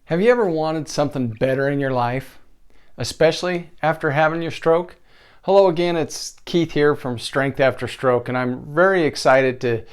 Have you ever wanted something better in your life, especially after having your stroke? Hello again, it's Keith here from Strength After Stroke, and I'm very excited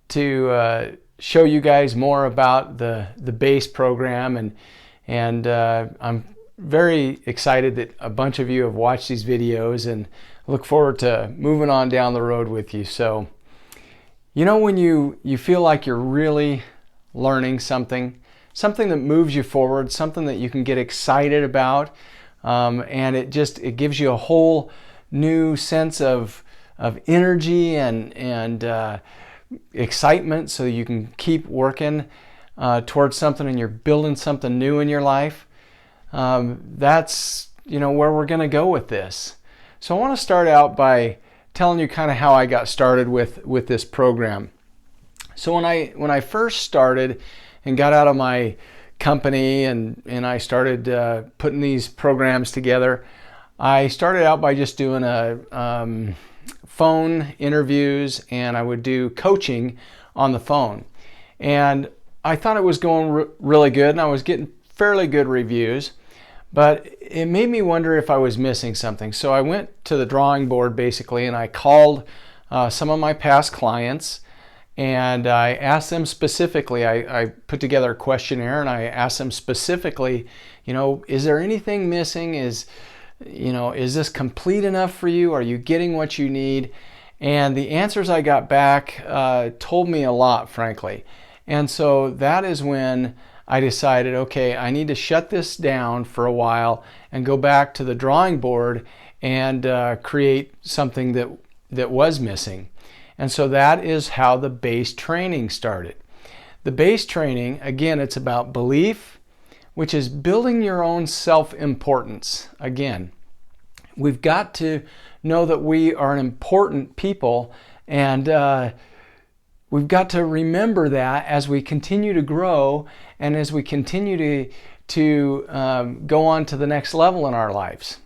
to show you guys more about the BASE program, and I'm very excited that a bunch of you have watched these videos, and look forward to moving on down the road with you. So, you know, when you feel like you're really learning something that moves you forward, something that you can get excited about, and it gives you a whole new sense of energy and excitement, so you can keep working towards something, and you're building something new in your life. That's where we're going to go with this. So I want to start out by telling you kind of how I got started with this program. So when I first started and got out of my company and I started putting these programs together, I started out by just doing phone interviews, and I would do coaching on the phone. And I thought it was going really good, and I was getting fairly good reviews, but it made me wonder if I was missing something. So I went to the drawing board basically, and I called some of my past clients, and I asked them specifically, I put together a questionnaire, and I asked them specifically, is there anything missing? Is this complete enough for you? Are you getting what you need? And the answers I got back told me a lot, frankly. And so that is when I decided, okay, I need to shut this down for a while and go back to the drawing board and create something that was missing. And so that is how the BASE training started. The BASE training, again, it's about belief, which is building your own self-importance. Again, we've got to know that we are an important people, and we've got to remember that as we continue to grow and as we continue to go on to the next level in our lives.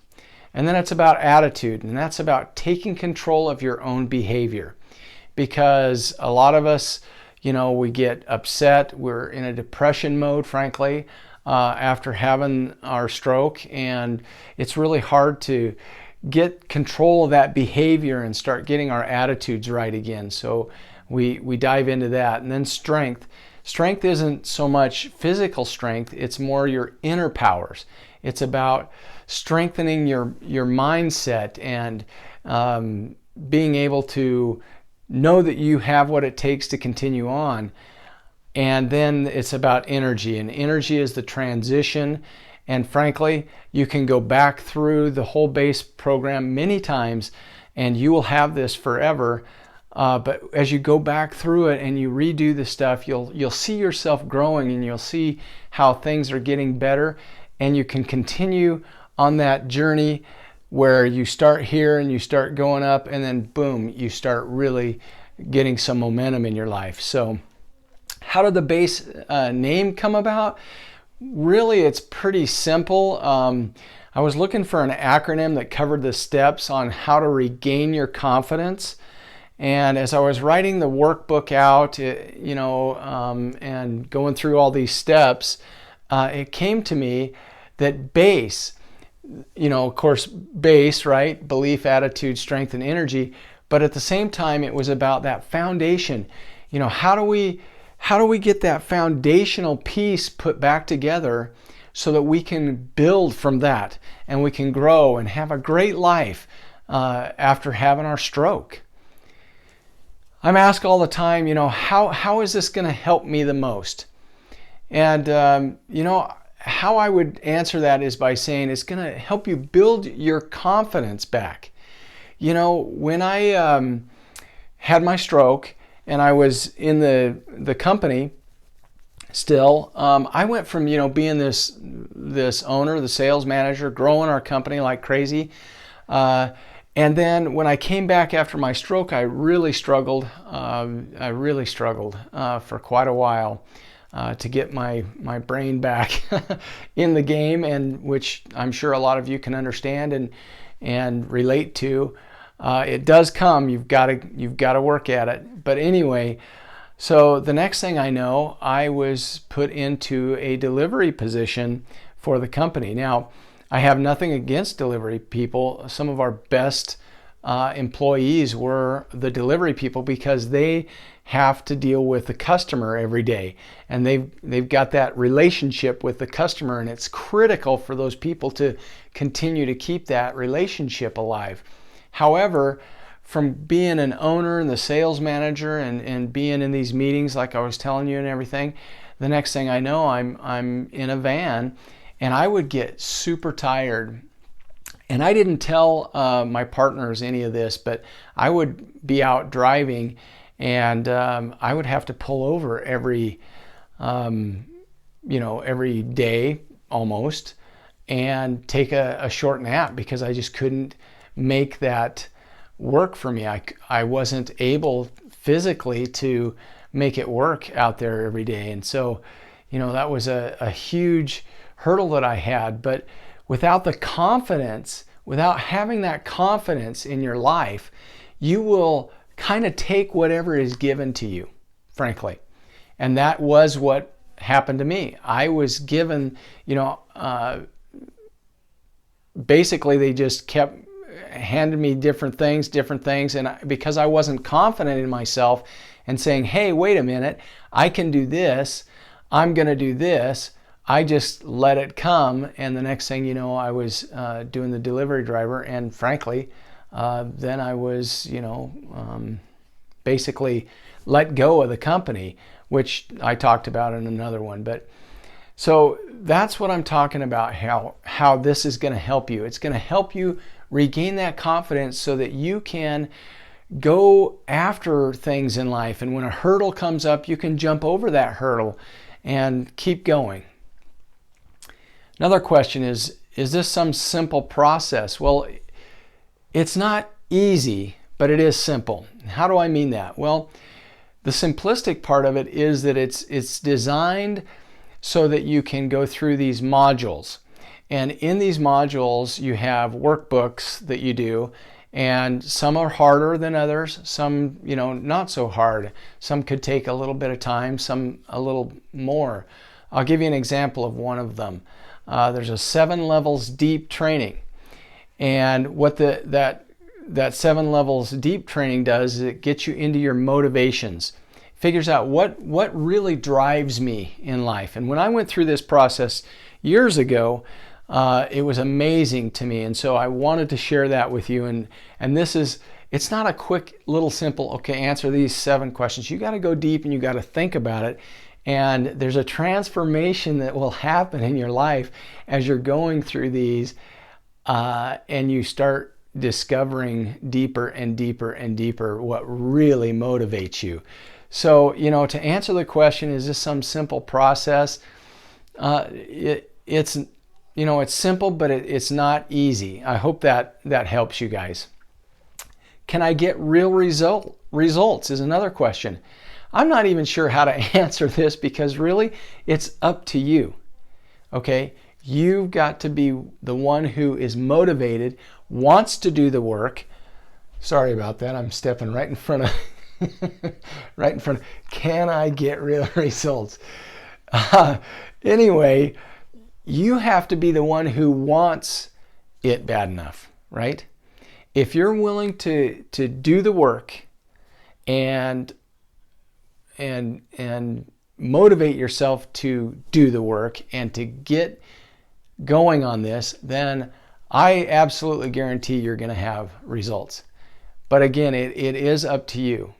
And then it's about attitude, and that's about taking control of your own behavior. Because a lot of us, we get upset. We're in a depression mode, frankly, after having our stroke, and it's really hard to get control of that behavior and start getting our attitudes right again. So we dive into that. And then strength. Strength isn't so much physical strength, it's more your inner powers. It's about strengthening your mindset and being able to know that you have what it takes to continue on. And then it's about energy, and energy is the transition. And frankly, you can go back through the whole BASE program many times, and you will have this forever. But as you go back through it and you redo the stuff, you'll see yourself growing, and you'll see how things are getting better, and you can continue on that journey where you start here and you start going up, and then boom, you start really getting some momentum in your life. So how did the BASE name come about? Really, it's pretty simple. I was looking for an acronym that covered the steps on how to regain your confidence. And as I was writing the workbook out, and going through all these steps, it came to me that BASE, of course, BASE, right? Belief, attitude, strength, and energy. But at the same time, it was about that foundation. How do we get that foundational piece put back together so that we can build from that and we can grow and have a great life after having our stroke? I'm asked all the time, how is this going to help me the most? And, how I would answer that is by saying it's going to help you build your confidence back. When I had my stroke and I was in the company still, I went from, being this owner, the sales manager, growing our company like crazy. And then when I came back after my stroke, I really struggled. For quite a while. To get my brain back in the game, and which I'm sure a lot of you can understand and relate to. It does come. You've got to work at it. But anyway, So the next thing I know, I was put into a delivery position for the company. Now, I have nothing against delivery people. Some of our best employees were the delivery people because they have to deal with the customer every day, and they've got that relationship with the customer, and it's critical for those people to continue to keep that relationship alive. However, from being an owner and the sales manager and being in these meetings like I was telling you and everything, the next thing I know, I'm in a van, and I would get super tired. And I didn't tell my partners any of this, but I would be out driving, and I would have to pull over every day almost, and take a short nap because I just couldn't make that work for me. I wasn't able physically to make it work out there every day. And so, that was a huge hurdle that I had. But without the confidence, without having that confidence in your life, you will kind of take whatever is given to you, frankly. And that was what happened to me. I was given, basically they just kept handing me different things. And because I wasn't confident in myself and saying, hey, wait a minute, I can do this, I'm going to do this, I just let it come. And the next thing you know, I was doing the delivery driver. And frankly, then I was, basically let go of the company, which I talked about in another one. But so that's what I'm talking about, how this is going to help you. It's going to help you regain that confidence so that you can go after things in life. And when a hurdle comes up, you can jump over that hurdle and keep going. Another question is this some simple process? Well, it's not easy, but it is simple. How do I mean that? Well, the simplistic part of it is that it's designed so that you can go through these modules. And in these modules, you have workbooks that you do, and some are harder than others, some, not so hard. Some could take a little bit of time, some a little more. I'll give you an example of one of them. There's a 7 levels deep training. And what that 7 levels deep training does is it gets you into your motivations. Figures out what really drives me in life. And when I went through this process years ago, it was amazing to me. And so I wanted to share that with you. And it's not a quick little simple, okay, answer these 7 questions. You got to go deep and you got to think about it. And there's a transformation that will happen in your life as you're going through these, and you start discovering deeper and deeper and deeper what really motivates you. So, to answer the question, is this some simple process? It's simple, but it's not easy. I hope that helps you guys. Can I get real results is another question. I'm not even sure how to answer this because really it's up to you. Okay? You've got to be the one who is motivated, wants to do the work. Sorry about that. I'm stepping right in front of can I get real results? Anyway, you have to be the one who wants it bad enough, right? If you're willing to do the work and motivate yourself to do the work and to get going on this, then I absolutely guarantee you're going to have results. But again, it is up to you.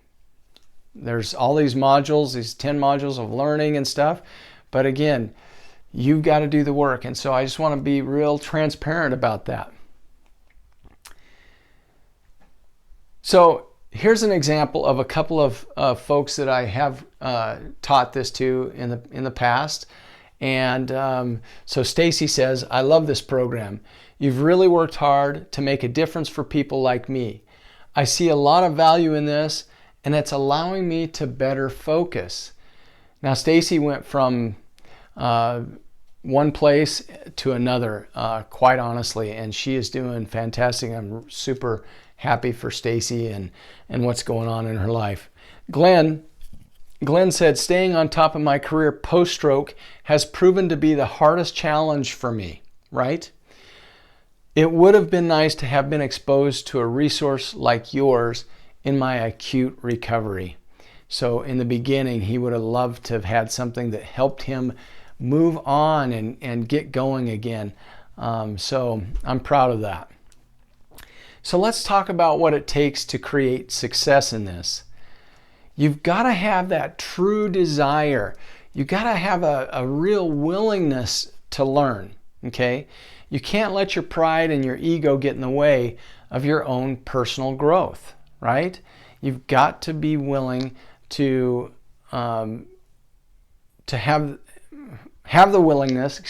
There's all these modules, these 10 modules of learning and stuff. But again, you've got to do the work. And so I just want to be real transparent about that. So here's an example of a couple of folks that I have taught this to in the past. And so Stacy says, I love this program. You've really worked hard to make a difference for people like me. I see a lot of value in this, and it's allowing me to better focus. Now, Stacy went from one place to another, quite honestly, and she is doing fantastic. I'm super happy for Stacy and what's going on in her life. Glenn Glenn said, staying on top of my career post-stroke has proven to be the hardest challenge for me, right? It would have been nice to have been exposed to a resource like yours in my acute recovery. So in the beginning, he would have loved to have had something that helped him move on and get going again. So I'm proud of that. So let's talk about what it takes to create success in this. You've got to have that true desire. You've got to have a real willingness to learn, okay? You can't let your pride and your ego get in the way of your own personal growth, right? You've got to be willing to have the willingness,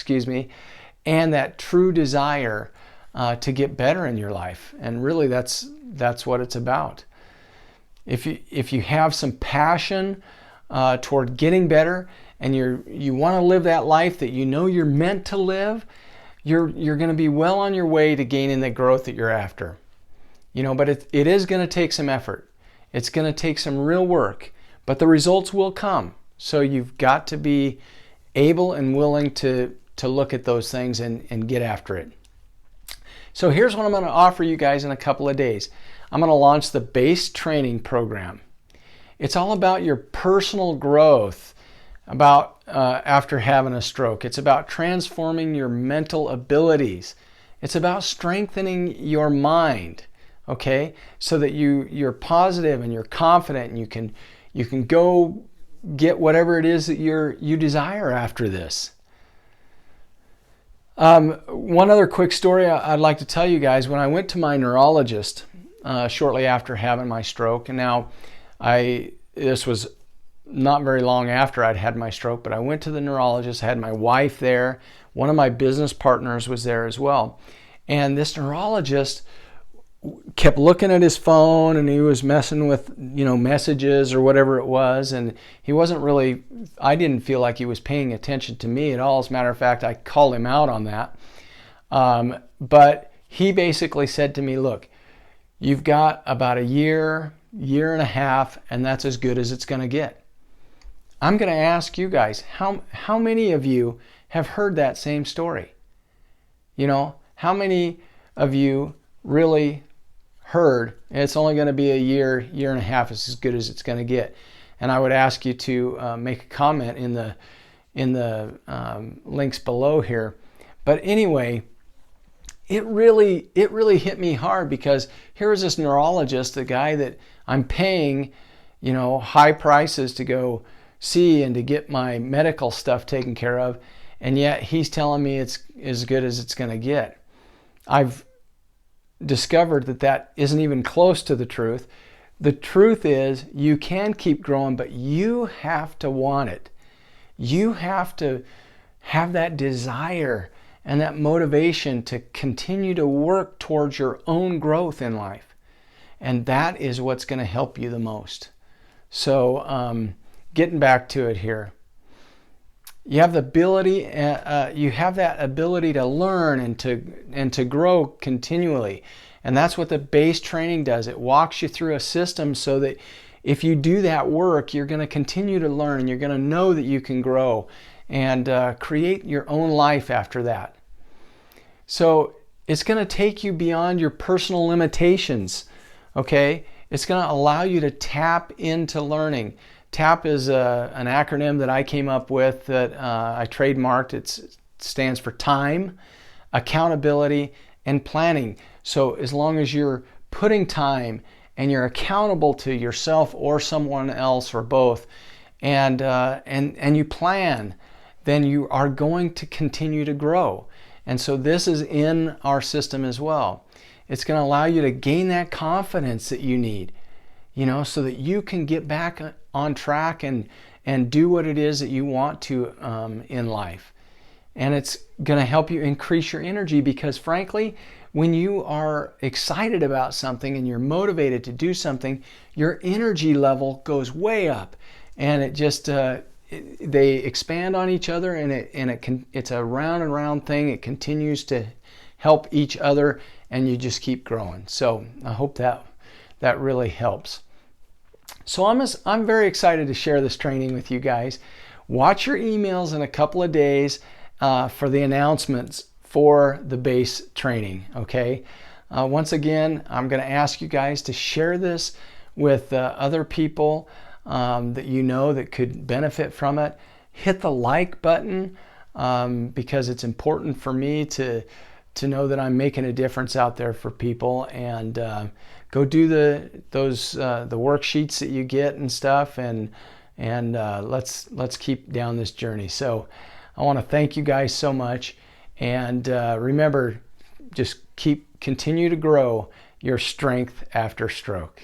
and that true desire to get better in your life. And really that's what it's about. If you have some passion toward getting better and you want to live that life that you know you're meant to live, you're going to be well on your way to gaining the growth that you're after. But it is going to take some effort. It's going to take some real work, but the results will come. So you've got to be able and willing to look at those things and get after it. So here's what I'm going to offer you guys in a couple of days. I'm going to launch the BASE training program. It's all about your personal growth after having a stroke. It's about transforming your mental abilities. It's about strengthening your mind, okay? So that you're positive and you're confident and you can go get whatever it is that you desire after this. One other quick story I'd like to tell you guys. When I went to my neurologist shortly after having my stroke, and now this was not very long after I'd had my stroke, but I went to the neurologist. I had my wife there. One of my business partners was there as well. And this neurologist kept looking at his phone, and he was messing with messages or whatever it was, and he wasn't really, I didn't feel like he was paying attention to me at all. As a matter of fact, I called him out on that. But he basically said to me, look, you've got about a year and a half, and that's as good as it's going to get. I'm going to ask you guys, how many of you have heard that same story? How many of you really heard it's only going to be a year and a half is as good as it's going to get? And I would ask you to make a comment in the links below here. But anyway, it really hit me hard, because here was this neurologist, the guy that I'm paying high prices to go see and to get my medical stuff taken care of, and yet he's telling me it's as good as it's going to get. I've discovered that isn't even close to the truth. The truth is you can keep growing, but you have to want it. You have to have that desire and that motivation to continue to work towards your own growth in life. And that is what's going to help you the most. So getting back to it here. You have the ability, you have that ability to learn and to grow continually. And that's what the BASE training does. It walks you through a system so that if you do that work, you're going to continue to learn, and you're going to know that you can grow and create your own life after that. So it's going to take you beyond your personal limitations, okay? It's going to allow you to tap into learning. TAP is an acronym that I came up with that I trademarked. It stands for time, accountability, and planning. So as long as you're putting time and you're accountable to yourself or someone else or both, and you plan, then you are going to continue to grow. And so this is in our system as well. It's going to allow you to gain that confidence that you need, so that you can get back on track and do what it is that you want to in life. And it's going to help you increase your energy, because frankly, when you are excited about something and you're motivated to do something, your energy level goes way up, and it just they expand on each other, and it's a round and round thing. It continues to help each other, and you just keep growing. So I hope that really helps. So I'm very excited to share this training with you guys. Watch your emails in a couple of days for the announcements for the base training, okay? Once again, I'm going to ask you guys to share this with other people that you know that could benefit from it. Hit the like button because it's important for me to know that I'm making a difference out there for people. And go do the worksheets that you get and stuff, and let's keep down this journey. So I want to thank you guys so much, and remember, just continue to grow your strength after stroke.